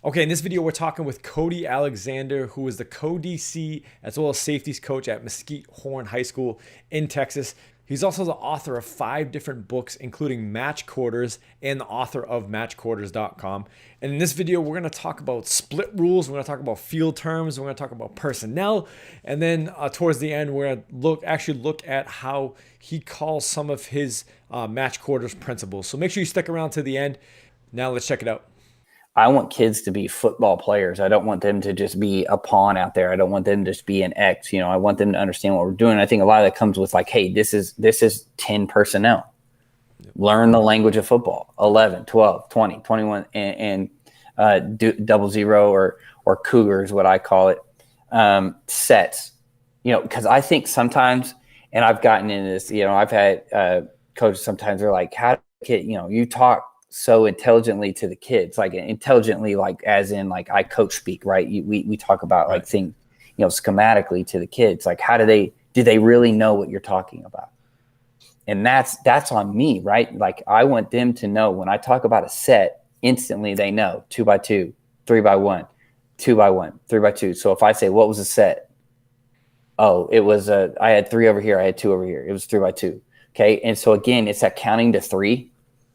Okay, in this video, we're talking with Cody Alexander, who is the co-DC as well as safeties coach at Mesquite Horn High School in Texas. He's also the author of 5 different books, including Match Quarters and the author of matchquarters.com. And in this video, we're going to talk about split rules. We're going to talk about field terms. We're going to talk about personnel. And then towards the end, we're going to look at how he calls some of his match quarters principles. So make sure you stick around to the end. Now let's check it out. I want kids to be football players. I don't want them to just be a pawn out there. I don't want them to just be an X. I want them to understand what we're doing. I think a lot of that comes with like, hey, this is 10 personnel. Learn the language of football. 11, 12, 20, 21, and double zero or cougar is what I call it. Sets. Because I think sometimes, and I've gotten into this. I've had coaches sometimes they're like, how kid, you talk so intelligently to the kids, like intelligently, like as in like I coach speak, right? We talk about like things, schematically to the kids. Like do they really know what you're talking about? And that's on me, right? Like I want them to know when I talk about a set, instantly they know 2x2, 3x1, 2x1, 3x2. So if I say, what was a set? Oh, it was I had 3 over here. I had 2 over here. It was 3x2. Okay. And so again, it's that counting to 3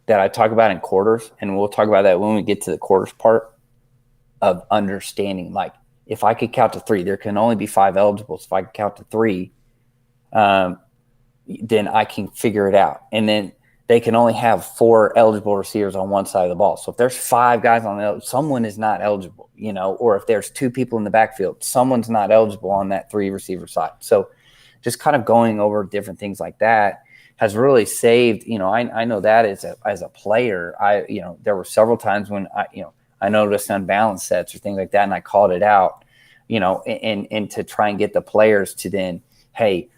that I talk about in quarters, and we'll talk about that when we get to the quarters part of understanding. Like if I could count to 3, there can only be 5 eligibles. If I could count to 3, then I can figure it out. And then they can only have 4 eligible receivers on one side of the ball. So if there's 5 guys on the, someone is not eligible, or if there's 2 people in the backfield, someone's not eligible on that 3 receiver side. So just kind of going over different things like that has really saved, I know that as a player, there were several times when I noticed unbalanced sets or things like that, and I called it out, and to try and get the players to then, hey,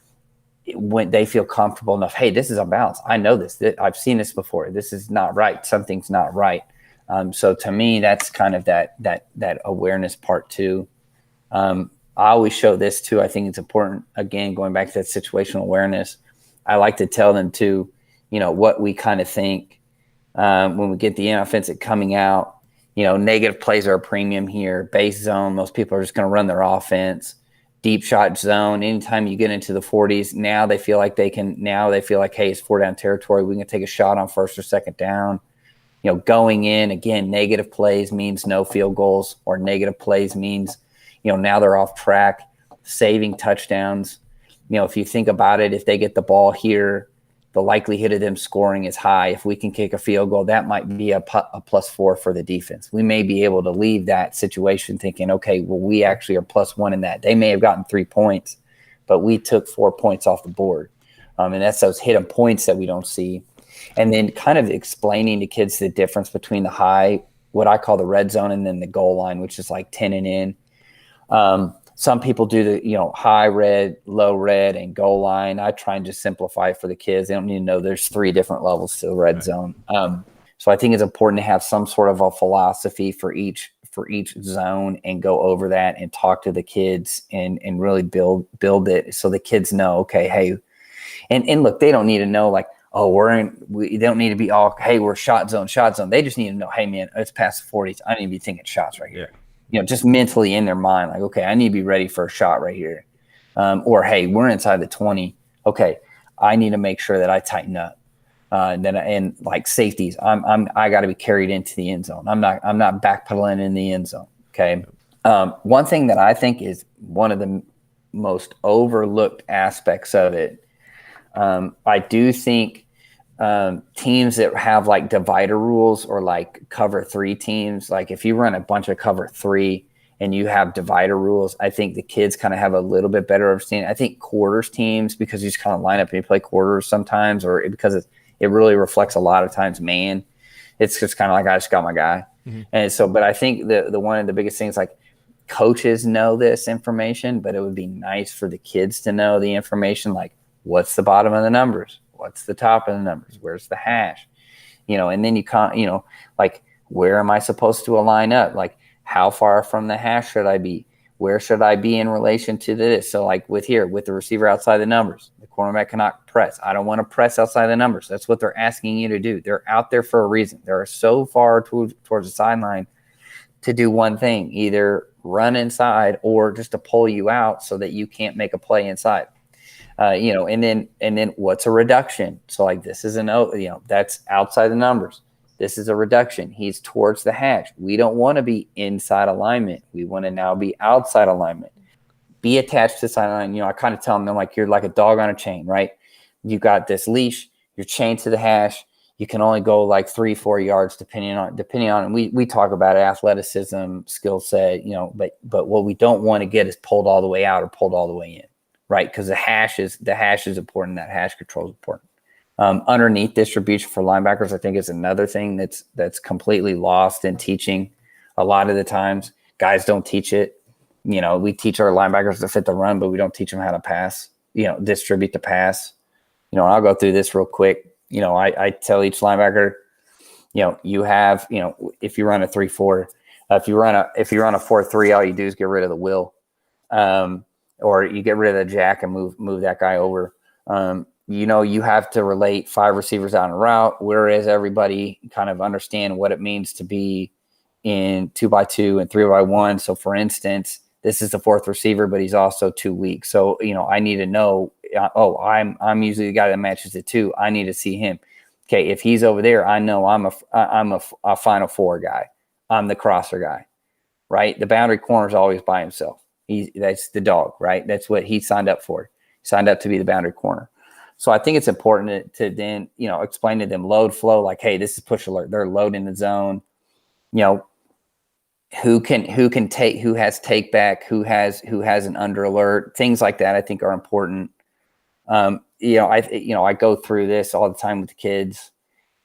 when they feel comfortable enough, hey, this is unbalanced. I know this. I've seen this before. This is not right. Something's not right. So to me, that's kind of that awareness part too. I always show this too. I think it's important. Again, going back to that situational awareness. I like to tell them too, what we kind of think when we get the offensive coming out. Negative plays are a premium here. Base zone, most people are just going to run their offense. Deep shot zone, anytime you get into the 40s, now they feel like, hey, it's 4-down territory. We can take a shot on 1st or 2nd down. Going in, again, negative plays means no field goals, or negative plays means, now they're off track, saving touchdowns. If you think about it, if they get the ball here, the likelihood of them scoring is high. If we can kick a field goal, that might be a +4 for the defense. We may be able to leave that situation thinking, okay, well, we actually are +1 in that. They may have gotten 3 points, but we took 4 points off the board. And that's those hidden points that we don't see. And then kind of explaining to kids the difference between the high, what I call the red zone, and then the goal line, which is like 10 and in. Some people do the, high red, low red, and goal line. I try and just simplify it for the kids. They don't need to know there's 3 different levels to the red zone. So I think it's important to have some sort of a philosophy for each zone and go over that and talk to the kids and really build it so the kids know, okay, hey, and look, they don't need to know like, oh, they don't need to be all, hey, we're shot zone. They just need to know, hey, man, it's past the 40s. I need to be thinking shots right here. Just mentally in their mind, like, okay, I need to be ready for a shot right here. Or, hey, we're inside the 20. Okay, I need to make sure that I tighten up. And like safeties, I got to be carried into the end zone. I'm not backpedaling in the end zone. Okay. One thing that I think is one of the most overlooked aspects of it, I do think teams that have like divider rules or like cover 3 teams, like if you run a bunch of cover 3 and you have divider rules, I think the kids kind of have a little bit better understanding. I think quarters teams, because you just kind of line up and you play quarters sometimes, or because it really reflects a lot of times, man, it's just kind of like, I just got my guy. Mm-hmm. And so, but I think the one of the biggest things, like coaches know this information, but it would be nice for the kids to know the information, like what's the bottom of the numbers? What's the top of the numbers? Where's the hash? And then you can't, like, where am I supposed to align up? Like, how far from the hash should I be? Where should I be in relation to this? So like with the receiver outside the numbers, the cornerback cannot press. I don't want to press outside the numbers. That's what they're asking you to do. They're out there for a reason. They're so far towards the sideline to do one thing, either run inside or just to pull you out so that you can't make a play inside. And then what's a reduction? So like this is that's outside the numbers. This is a reduction. He's towards the hash. We don't want to be inside alignment. We want to now be outside alignment. Be attached to sideline. I kind of tell them, like, you're like a dog on a chain, right? You got this leash, you're chained to the hash. You can only go like 3-4 yards depending on, and we talk about it, athleticism, skill set, but what we don't want to get is pulled all the way out or pulled all the way in, right? Because the hash is important. That hash control is important. Underneath distribution for linebackers, I think, is another thing that's completely lost in teaching. A lot of the times, guys don't teach it. We teach our linebackers to fit the run, but we don't teach them how to pass. Distribute the pass. I'll go through this real quick. I tell each linebacker, you have, if you run a 3-4, if you run a 4-3, all you do is get rid of the will, or you get rid of the jack and move that guy over. You have to relate 5 receivers out in a route, whereas everybody kind of understand what it means to be in 2x2 and 3x1. So for instance, this is the 4th receiver, but he's also 2 weak. So, I need to know, I'm usually the guy that matches the 2. I need to see him. Okay. If he's over there, I know I'm a final 4 guy. I'm the crosser guy, right? The boundary corner is always by himself. That's the dog, right? That's what he signed up for. He signed up to be the boundary corner. So I think it's important to then, explain to them load flow, like, hey, this is push alert. They're loading the zone. Who has take back, who has an under alert, things like that I think are important. I go through this all the time with the kids,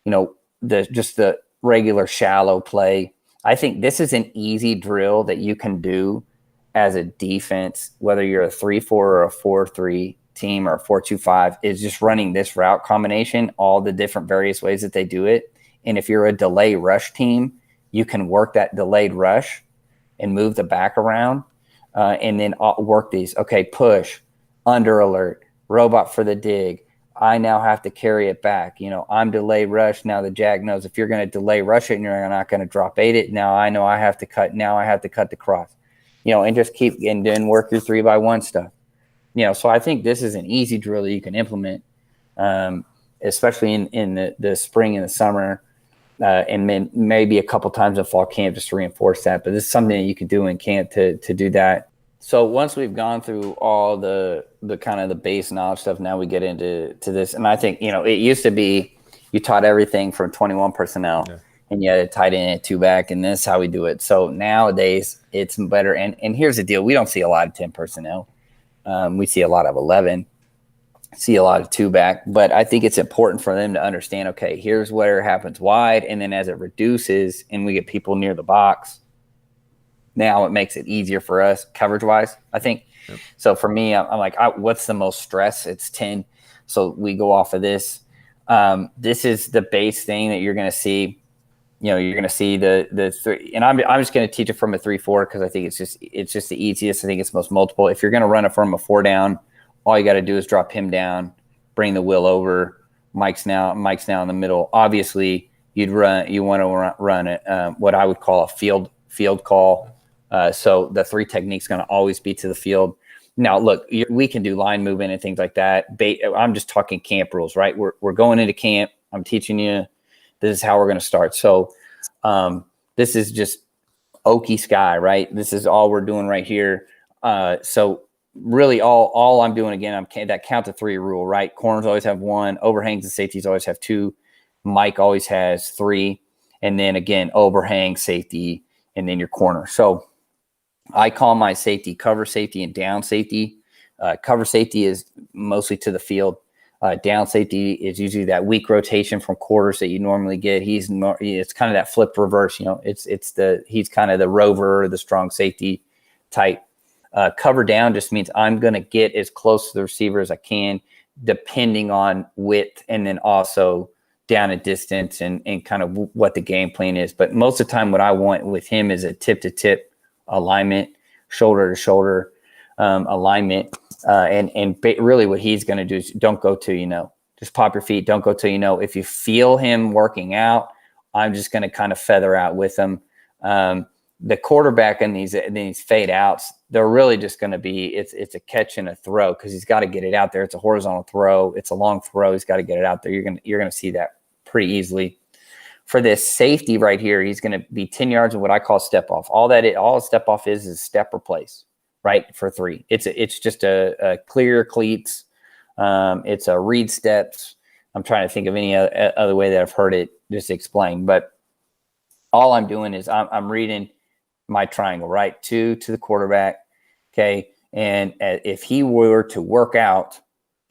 the regular shallow play. I think this is an easy drill that you can do as a defense, whether you're a 3-4 or a 4-3 team or a 4-2-5, is just running this route combination, all the different various ways that they do it. And if you're a delay rush team, you can work that delayed rush and move the back around, and then work these. Okay, push, under alert, robot for the dig. I now have to carry it back. I'm delay rush. Now the jack knows if you're going to delay rush it and you're not going to drop 8 it, now I know I have to cut. Now I have to cut the cross, and just keep and then work your 3x1 stuff. So I think this is an easy drill that you can implement, especially in the spring and the summer. And then maybe a couple times in fall camp just to reinforce that. But this is something that you can do in camp to do that. So once we've gone through all the kind of the base knowledge stuff, now we get into this. And I think, it used to be you taught everything from 21 personnel, and you had a tight end and 2 back, and this is how we do it. So nowadays it's better. And here's the deal. We don't see a lot of 10 personnel. We see a lot of 11. See a lot of 2 back, but I think it's important for them to understand, okay, here's where it happens wide. And then as it reduces and we get people near the box, now it makes it easier for us coverage wise, I think. Yep. So for me, I'm like, what's the most stress? It's 10. So we go off of this. This is the base thing that you're going to see. You're going to see the 3, and I'm just going to teach it from a 3-4 because I think it's just the easiest. I think it's most multiple. If you're going to run it from a 4 down, all you got to do is drop him down, bring the will over. Mike's now in the middle. Obviously, you want to run it, what I would call a field call. So the 3 technique is going to always be to the field. Now, look, we can do line movement and things like that. I'm just talking camp rules, right? We're going into camp. I'm teaching you. This is how we're going to start. So this is just Okie Sky, right? This is all we're doing right here. So really all I'm doing, again, I'm that count to 3 rule, right? Corners always have 1, overhangs and safeties always have 2. Mike always has 3. And then again, overhang, safety, and then your corner. So I call my safety cover safety and down safety. Cover safety is mostly to the field. Down safety is usually that weak rotation from quarters that you normally get. It's kind of that flipped reverse. He's kind of the rover or the strong safety type. Cover down just means I'm going to get as close to the receiver as I can, depending on width, and then also down a distance and kind of what the game plan is. But most of the time, what I want with him is a tip-to-tip alignment, shoulder-to-shoulder alignment. And really what he's going to do is don't go till you know. Just pop your feet. Don't go till you know. If you feel him working out, I'm just going to kind of feather out with him. the quarterback in these fade outs, they're really just going to be, it's a catch and a throw because he's got to get it out there. It's a horizontal throw. It's a long throw. He's got to get it out there. You're going to see that pretty easily. For this safety right here, he's going to be 10 yards of what I call step off. All a step off is step replace, right, for 3. It's just a clear cleats. It's a read steps. I'm trying to think of any other way that I've heard it just explained. But all I'm doing is I'm reading my triangle, right, 2 to the quarterback, okay? And if he were to work out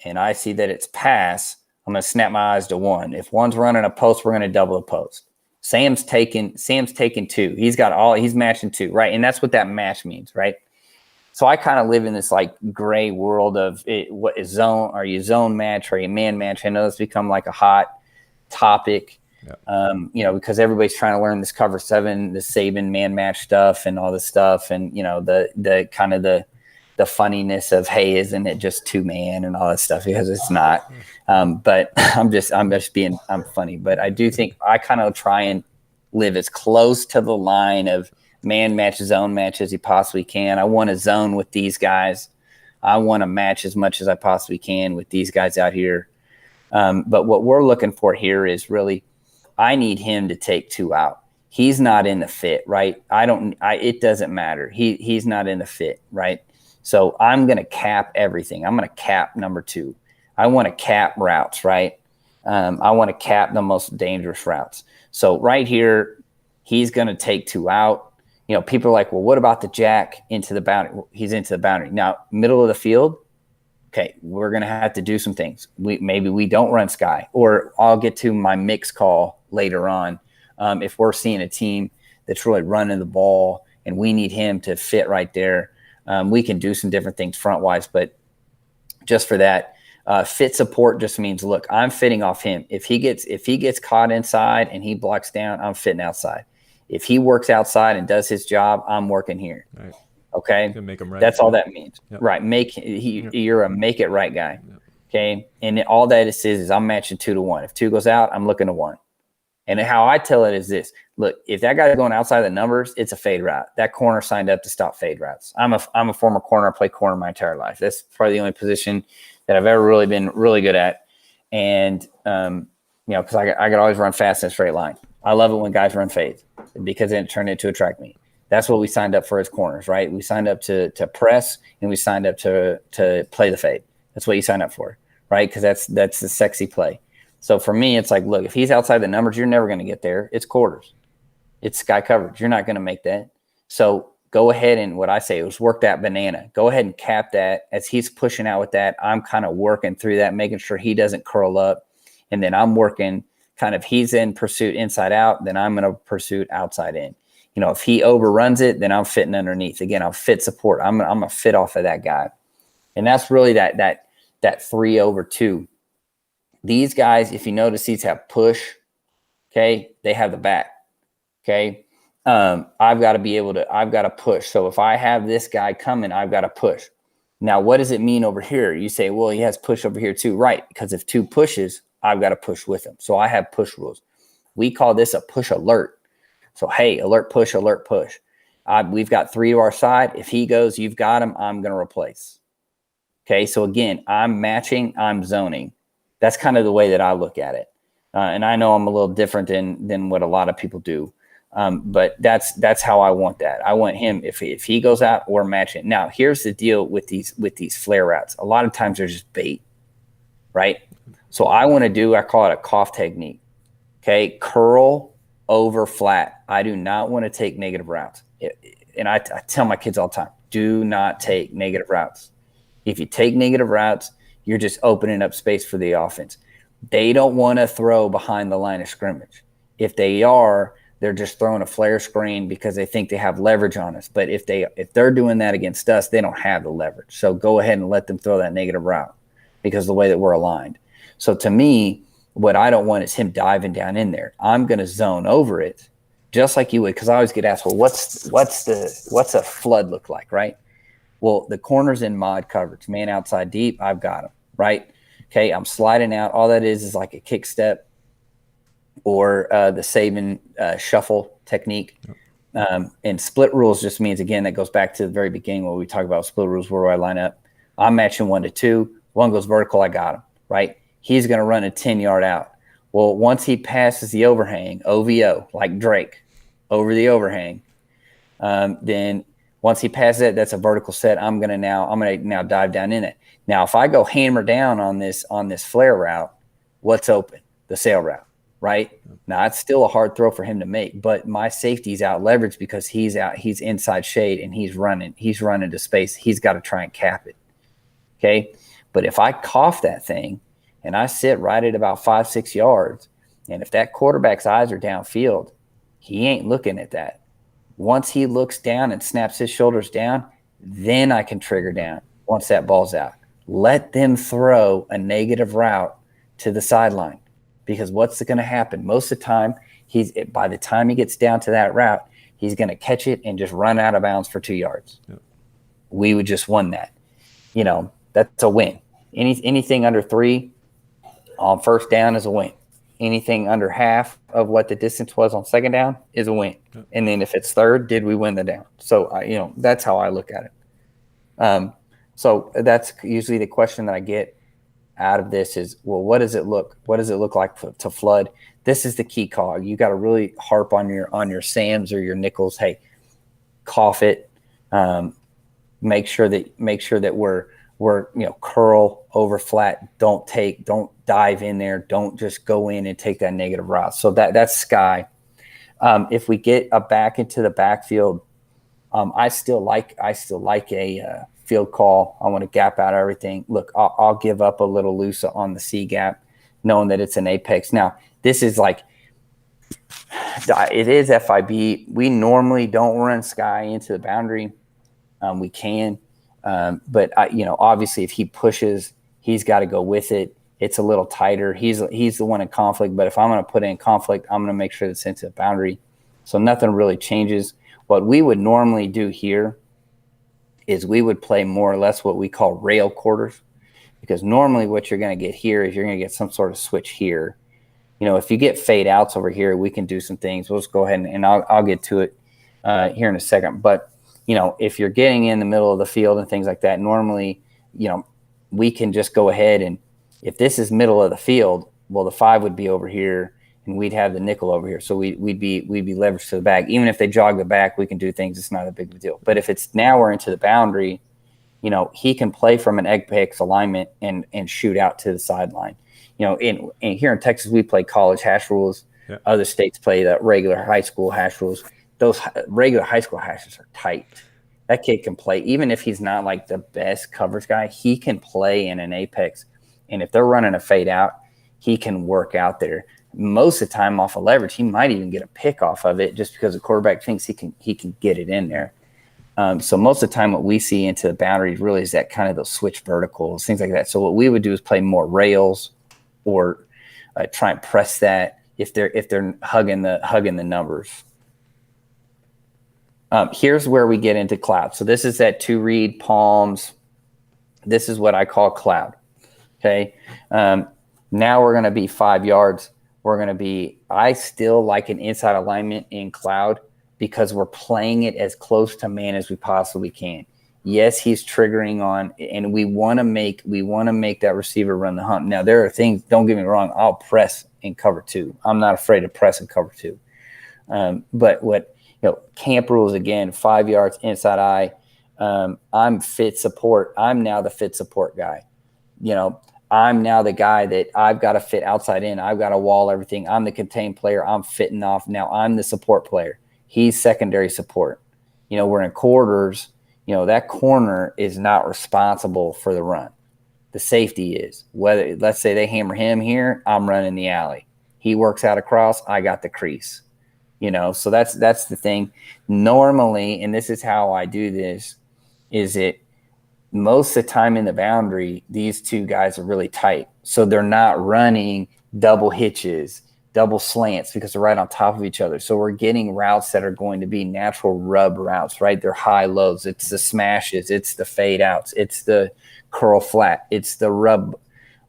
and I see that it's pass, I'm going to snap my eyes to 1. If 1's running a post, we're going to double the post. Sam's taking 2. He's matching 2, right? And that's what that match means, right? So I kind of live in this like gray world of what is zone? Are you zone match? Are you man match? I know it's become like a hot topic, because everybody's trying to learn this cover 7, the Saban man match stuff and all this stuff. And, the kind of the funniness of, hey, isn't it just 2-man and all that stuff? Because it's not. But I'm just being funny. But I do think I kind of try and live as close to the line of man match, zone match as you possibly can. I want to zone with these guys. I want to match as much as I possibly can with these guys out here. But what we're looking for here is really, I need him to take 2 out. He's not in the fit, right? It doesn't matter. He's not in the fit, right? So I'm going to cap everything. I'm going to cap number 2. I want to cap routes, right? I want to cap the most dangerous routes. So right here, he's going to take 2 out. People are like, well, what about the jack into the boundary? He's into the boundary. Now, middle of the field, okay, we're going to have to do some things. Maybe we don't run sky, or I'll get to my mix call later on. If we're seeing a team that's really running the ball and we need him to fit right there, we can do some different things front-wise. But just for that, fit support just means, look, I'm fitting off him. If he gets caught inside and he blocks down, I'm fitting outside. If he works outside and does his job, I'm working here. Right. Okay. Make him right. That's all that means. Yep. Right. You're a make it right guy. Yep. Okay. And all that is I'm matching 2 to 1. If 2 goes out, I'm looking to 1. And how I tell it is this: look, if that guy's going outside the numbers, it's a fade route. That corner signed up to stop fade routes. I'm a former corner. I played corner my entire life. That's probably the only position that I've ever really been really good at. And because I could always run fast in a straight line. I love it when guys run fades because then it turned into a track meet. That's what we signed up for as corners, right? We signed up to press, and we signed up to play the fade. That's what you sign up for, right? Because that's the sexy play. So for me, it's like, look, if he's outside the numbers, you're never going to get there. It's quarters. It's sky coverage. You're not going to make that. So go ahead and what I say is work that banana. Go ahead and cap that. As he's pushing out with that, I'm kind of working through that, making sure he doesn't curl up. And then I'm working kind of, he's in pursuit inside out, then I'm going to pursuit outside in. If he overruns it, then I'm fitting underneath. Again, I'll fit support. I'm going to fit off of that guy. And that's really that 3 over 2. These guys, if you notice, these have push. Okay. They have the back. Okay. I've got to push. So if I have this guy coming, I've got to push. Now, what does it mean over here? You say, well, he has push over here too. Right. Because if 2 pushes, I've got to push with him. So I have push rules. We call this a push alert. So, hey, alert, push, alert, push. We've got 3 to our side. If he goes, you've got him, I'm going to replace. Okay. So again, I'm matching, I'm zoning. That's kind of the way that I look at it. And I know I'm a little different than what a lot of people do. But that's how I want that. I want him, if he goes out, we're matching. Now, here's the deal with these flare routes. A lot of times they're just bait, right? So I call it a cough technique. Okay, curl over flat. I do not want to take negative routes. And I tell my kids all the time, do not take negative routes. If you take negative routes, you're just opening up space for the offense. They don't want to throw behind the line of scrimmage. If they are, they're just throwing a flare screen because they think they have leverage on us. But if they're doing that against us, they don't have the leverage. So go ahead and let them throw that negative route because of the way that we're aligned. So to me, what I don't want is him diving down in there. I'm going to zone over it just like you would, because I always get asked, well, what's a flood look like, right? Well, the corner's in mod coverage, man outside deep, I've got him, right? Okay, I'm sliding out. All that is like a kick step or the Saban shuffle technique. And split rules just means, again, that goes back to the very beginning when we talk about split rules. Where do I line up? I'm matching 1 to 2. One goes vertical, I got him, right? He's going to run a 10-yard out. Well, once he passes the overhang, OVO, like Drake, over the overhang, then once he passes it, that's a vertical set. I'm gonna now dive down in it. Now, if I go hammer down on this flare route, what's open? The sail route, right? Now it's still a hard throw for him to make, but my safety's out leveraged because he's inside shade and he's running to space. He's got to try and cap it. Okay. But if I cough that thing and I sit right at about 5-6 yards, and if that quarterback's eyes are downfield, he ain't looking at that. Once he looks down and snaps his shoulders down, then I can trigger down once that ball's out. Let them throw a negative route to the sideline, because what's going to happen? Most of the time, by the time he gets down to that route, he's going to catch it and just run out of bounds for 2 yards. Yep. We would just won that. That's a win. Anything under 3 on first down is a win. Anything under half of what the distance was on second down is a win. Yep. And then if it's third, did we win the down? So, that's how I look at it. So that's usually the question that I get out of this is, well, what does it look like to flood? This is the key call. You got to really harp on your Sams or your nickels. Hey, cough it. Make sure that we're curl over flat. Don't dive in there. Don't just go in and take that negative route. So that's sky. If we get a back into the backfield, I still like a field call. I want to gap out everything. Look, I'll give up a little loose on the C gap, knowing that it's an apex. Now, this is it is FIB. We normally don't run sky into the boundary. We can. But obviously if he pushes, he's got to go with it. It's a little tighter. He's the one in conflict, but if I'm going to put in conflict, I'm going to make sure it's into the boundary. So nothing really changes. What we would normally do here is we would play more or less what we call rail quarters, because normally what you're going to get here is you're going to get some sort of switch here. If you get fade outs over here, we can do some things. We'll just go ahead and I'll get to it here in a second. But if you're getting in the middle of the field and things like that, normally, we can just go ahead and if this is middle of the field, well, the 5 would be over here and we'd have the nickel over here. So we'd be leveraged to the back. Even if they jog the back, we can do things. It's not a big deal. But if it's now we're into the boundary, he can play from an apex alignment and shoot out to the sideline. In here in Texas, we play college hash rules. Yeah. Other states play the regular high school hash rules. Those regular high school hashes are tight. That kid can play, even if he's not like the best coverage guy, he can play in an apex. And if they're running a fade out, he can work out there. Most of the time off of leverage, he might even get a pick off of it just because the quarterback thinks he can get it in there. So most of the time what we see into the boundaries really is that kind of those switch verticals, things like that. So what we would do is play more rails or try and press that if they're hugging the numbers. Here's where we get into cloud. So this is that 2 read palms. This is what I call cloud. Okay. Now we're going to be 5 yards. I still like an inside alignment in cloud because we're playing it as close to man as we possibly can. Yes, he's triggering on, and we want to make that receiver run the hump. Now there are things, don't get me wrong, I'll press in cover 2. I'm not afraid to press in cover 2. But what, camp rules again, 5 yards inside eye. I'm fit support. I'm now the fit support guy. I'm now the guy that I've got to fit outside in. I've got to wall everything. I'm the contained player. I'm fitting off. Now I'm the support player. He's secondary support. We're in quarters. That corner is not responsible for the run. The safety is. Whether, let's say they hammer him here, I'm running the alley. He works out across, I got the crease. So that's the thing. Normally, and this is how I do this, is it most of the time in the boundary, these 2 guys are really tight. So they're not running double hitches, double slants because they're right on top of each other. So we're getting routes that are going to be natural rub routes, right? They're high lows. It's the smashes. It's the fade outs. It's the curl flat. It's the rub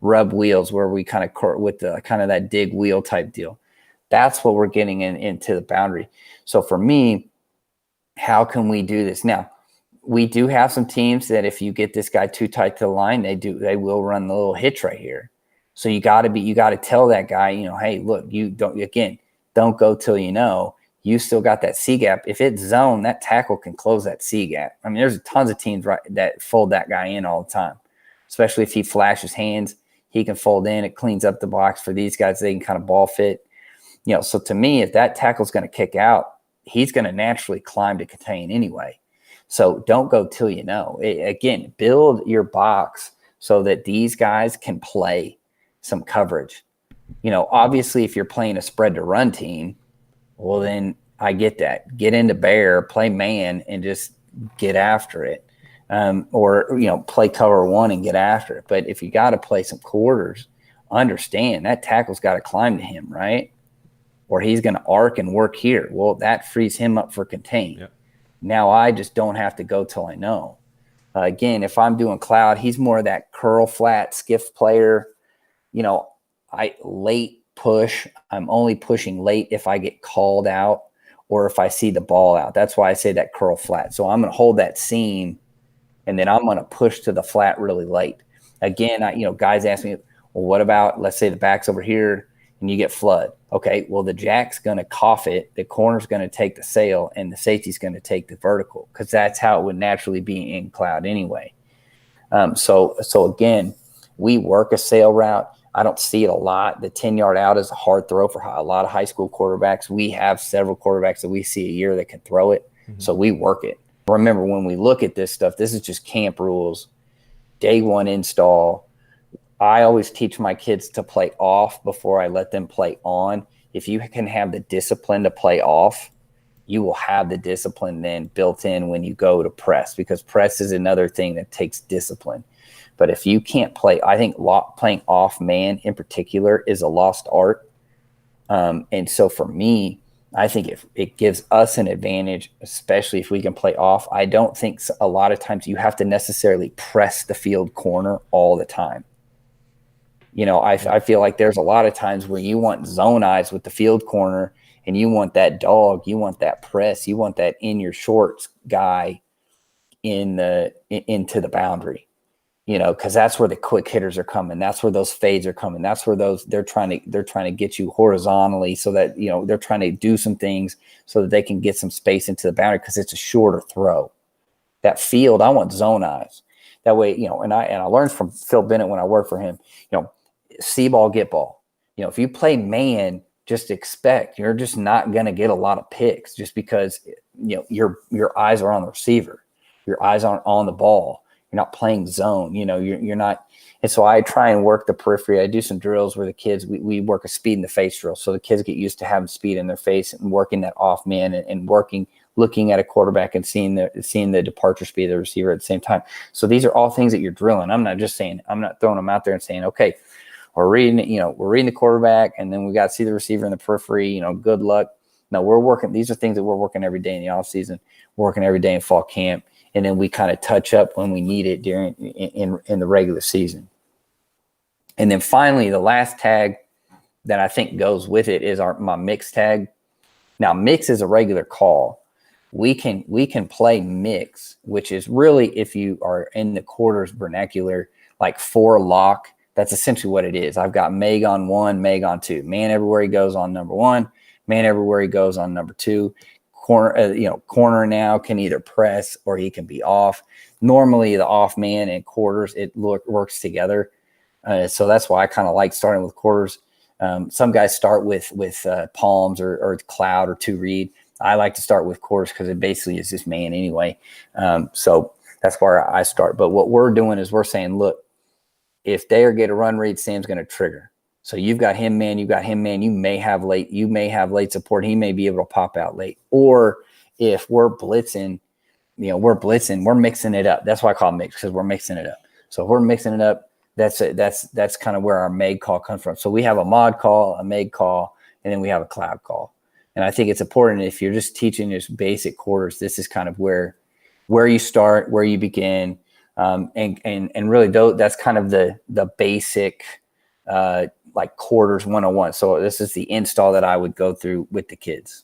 wheels where we kind of with the kind of that dig wheel type deal. That's what we're getting into the boundary. So for me, how can we do this? Now, we do have some teams that if you get this guy too tight to the line, they will run the little hitch right here. So you got to tell that guy, hey, look, don't go till you still got that C gap. If it's zone, that tackle can close that C gap. I mean, there's tons of teams that fold that guy in all the time, especially if he flashes hands, he can fold in. It cleans up the box for these guys. They can kind of ball fit. So to me, if that tackle's going to kick out, he's going to naturally climb to contain anyway. So don't go till again, build your box so that these guys can play some coverage. Obviously, if you're playing a spread to run team, well, then I get that. Get into bear, play man, and just get after it. Or play cover one and get after it. But if you got to play some quarters, understand that tackle's got to climb to him, right? Or he's going to arc and work here. Well, that frees him up for contain. Yep. Now I just don't have to go till I know. Again, if I'm doing cloud, he's more of that curl flat skiff player. I late push. I'm only pushing late if I get called out or if I see the ball out. That's why I say that curl flat. So I'm going to hold that seam and then I'm going to push to the flat really late. Again, guys ask me, well, what about, let's say the back's over here and you get flood. Okay, well, the jack's going to cough it, the corner's going to take the sail, and the safety's going to take the vertical because that's how it would naturally be in cloud anyway. So again, we work a sail route. I don't see it a lot. The 10-yard out is a hard throw for a lot of high school quarterbacks. We have several quarterbacks that we see a year that can throw it, so we work it. Remember, when we look at this stuff, this is just camp rules, day one install. I always teach my kids to play off before I let them play on. If you can have the discipline to play off, you will have the discipline then built in when you go to press, because press is another thing that takes discipline. But if you can't play, I think playing off man in particular is a lost art. And so for me, I think it gives us an advantage, especially if we can play off. I don't think a lot of times you have to necessarily press the field corner all the time. I feel like there's a lot of times where you want zone eyes with the field corner and you want that dog, you want that press, you want that in your shorts guy into the boundary, because that's where the quick hitters are coming. That's where those fades are coming. That's where they're trying to get you horizontally so that, they're trying to do some things so that they can get some space into the boundary because it's a shorter throw. That field, I want zone eyes. That way, and I learned from Phil Bennett when I worked for him, see ball, get ball. If you play man, just expect you're just not going to get a lot of picks just because, your eyes are on the receiver. Your eyes aren't on the ball. You're not playing zone. You're not. And so I try and work the periphery. I do some drills where the kids, we work a speed in the face drill. So the kids get used to having speed in their face and working that off man and looking at a quarterback and seeing the departure speed of the receiver at the same time. So these are all things that you're drilling. I'm not throwing them out there and saying, okay, we're reading the quarterback and then we got to see the receiver in the periphery, good luck. No, we're working. These are things that we're working every day in the off season, working every day in fall camp. And then we kind of touch up when we need it in the regular season. And then finally, the last tag that I think goes with it is my mix tag. Now, mix is a regular call. We can play mix, which is really, if you are in the quarters vernacular, like 4 lock. That's essentially what it is. I've got Meg on 1, Meg on 2. Man everywhere he goes on number 1, man everywhere he goes on number 2. Corner now can either press or he can be off. Normally, the off man and quarters, it works together. So that's why I kind of like starting with quarters. Some guys start with palms or cloud or 2 read. I like to start with quarters because it basically is just man anyway. So that's where I start. But what we're doing is we're saying, look, if they get a run read, Sam's going to trigger. So you've got him man, you may have late support. He may be able to pop out late. Or if we're blitzing, we're mixing it up. That's why I call it mix, because we're mixing it up. So if we're mixing it up, that's kind of where our Meg call comes from. So we have a mod call, a Meg call, and then we have a cloud call. And I think it's important, if you're just teaching just basic quarters, this is kind of where you start, where you begin. And really that's kind of the basic like quarters 101. So this is the install that I would go through with the kids.